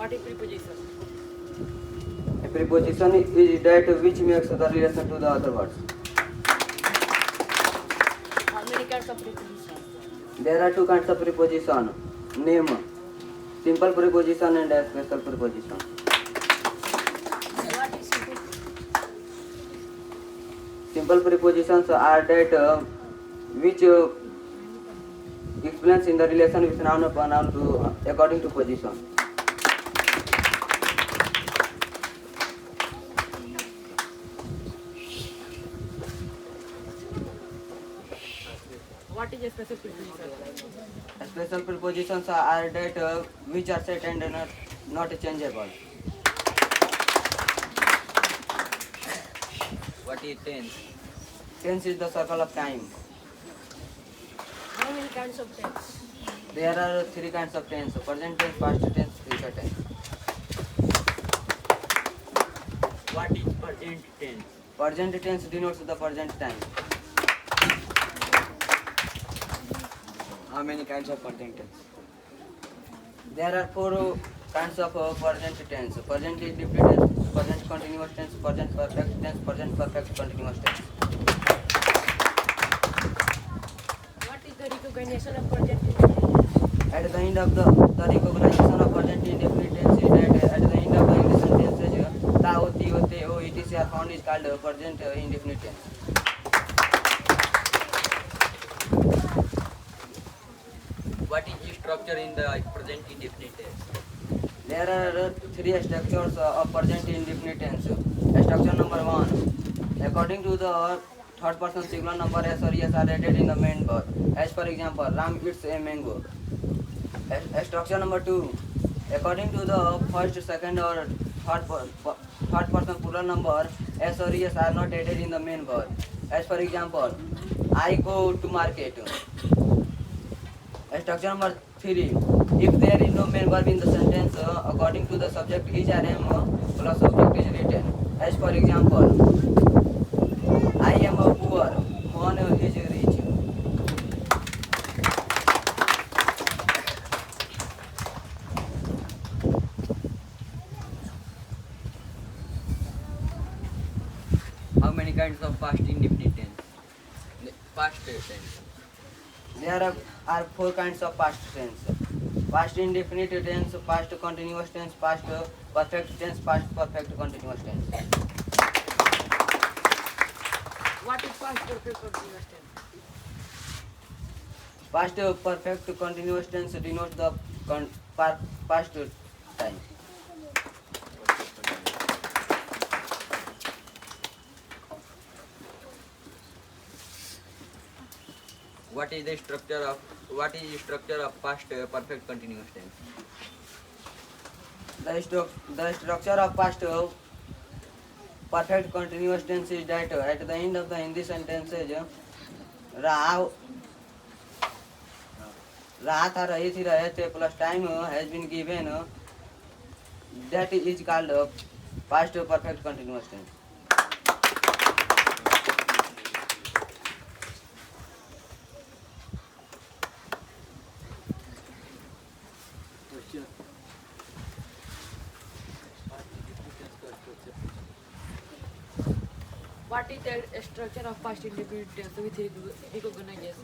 What is preposition? A preposition is that which makes the relation to the other words. How many kinds of preposition? There are two kinds of preposition: name, simple preposition, and a special preposition. What is simple? Simple prepositions are that which explains in the relation with noun or pronoun according to position. What is a special preposition? Special prepositions are that which are set and not changeable. What is tense? Tense is the circle of time. How many kinds of tense? There are three kinds of tense: present tense, past tense, future tense. What is present tense? Present tense denotes the present time. How many kinds of present tense? There are four kinds of present tense: present indefinite tense, present continuous tense, present perfect tense, present perfect continuous tense. What is the recognition of present tense? At the end of the recognition of present indefinite tense is that at the end of the English sentences, ta, oti, ote, o, etc. are found is called present indefinite tense. What is the structure in the present indefinite tense? There are three structures of present indefinite tense. Structure number one: according to the third person singular number s or es are added in the main verb. As for example, Ram eats a mango. Structure number two: according to the first, second, or third person plural number s or es are not added in the main verb. As for example, I go to market. Structure number three: if there is no main verb in the sentence, according to the subject is or am plus object is written. As for example, I am a poor, Mohan is rich. How many kinds of past indefinite tense? Past tense. There are four kinds of past tense: past indefinite tense, past continuous tense, past perfect tense, past perfect continuous tense. What is past perfect continuous tense? Past perfect continuous tense denotes the past time. What is the structure of past perfect continuous tense? The structure of past perfect continuous tense is that at the end of the Hindi sentences, रहा था, रही थी, रहे थे plus time has been given. That is called past perfect continuous tense. What is the structure of past indefinite tense with recognition?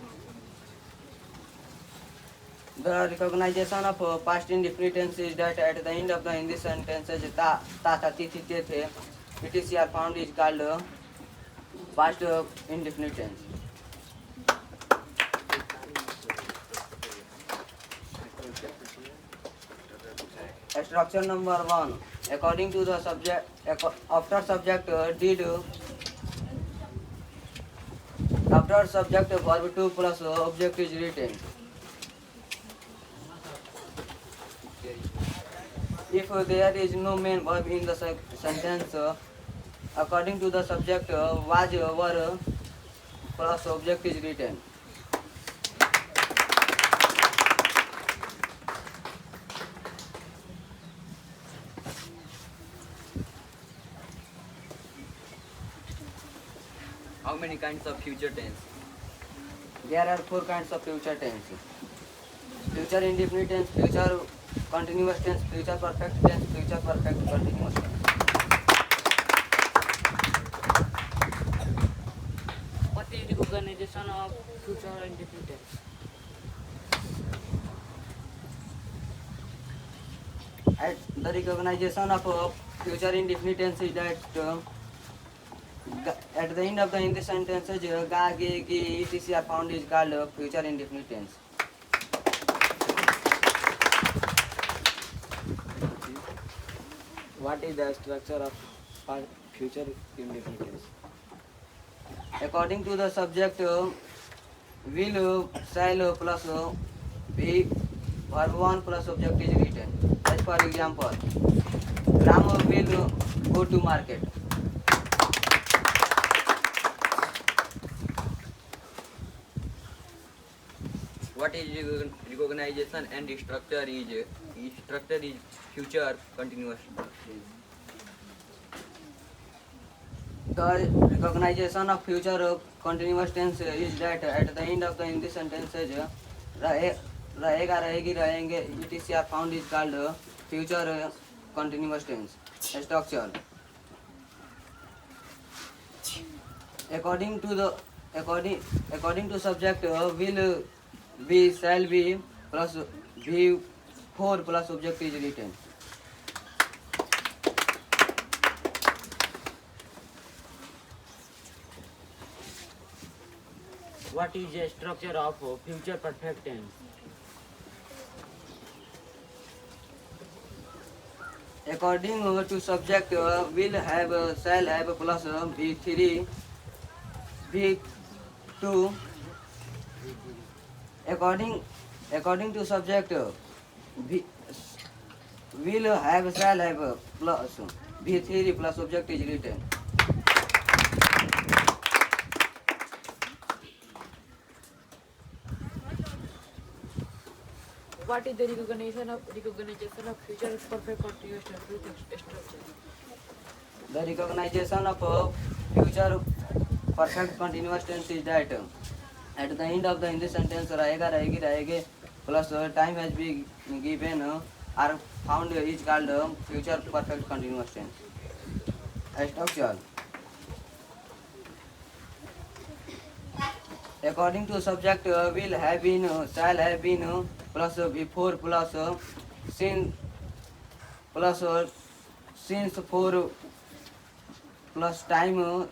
The recognition of past indefinite tense is that at the end of the Hindi sentences, ta, tha, ti, the, etc. are found is called past indefinite tense. Structure number one: according to the subject, after subject did, after subject verb 2 plus object is written. If there is no main verb in the sentence, according to the subject, was, were plus object is written. How many kinds of future tense? There are four kinds of future tense: future indefinite tense, future continuous tense, future perfect tense, future perfect continuous tense. What is recognition of future indefinite tense? At the recognition of future indefinite tense is that at the end of the in the sentences ga, ge, gi, etc are found is called future indefinite tense. What is the structure of future indefinite tense? According to the subject, will, shall plus be, verb 1 plus object is written. As for example, Ram will go to market. What is recognition and structure is future continuous. The recognition of future continuous tense is that at the end of the in the sentences रहेगा रहेगी रहेंगे etc are found is called future continuous tense. Structure. According to subject, will be, shall be plus be 4 plus object is written. What is the structure of future perfect tense? According to subject, will have, shall have plus V3, V2. According to subject, will have, shall have plus V3 plus object is written. What is the recognition of future perfect continuous tense structure? The recognition of future perfect continuous tense is that at the end of the in the sentence रहेगा रहेगी रहेगे plus time has been given are found is called future perfect continuous tense. Structure. According to subject, will have been, shall have been plus before plus since plus since for plus time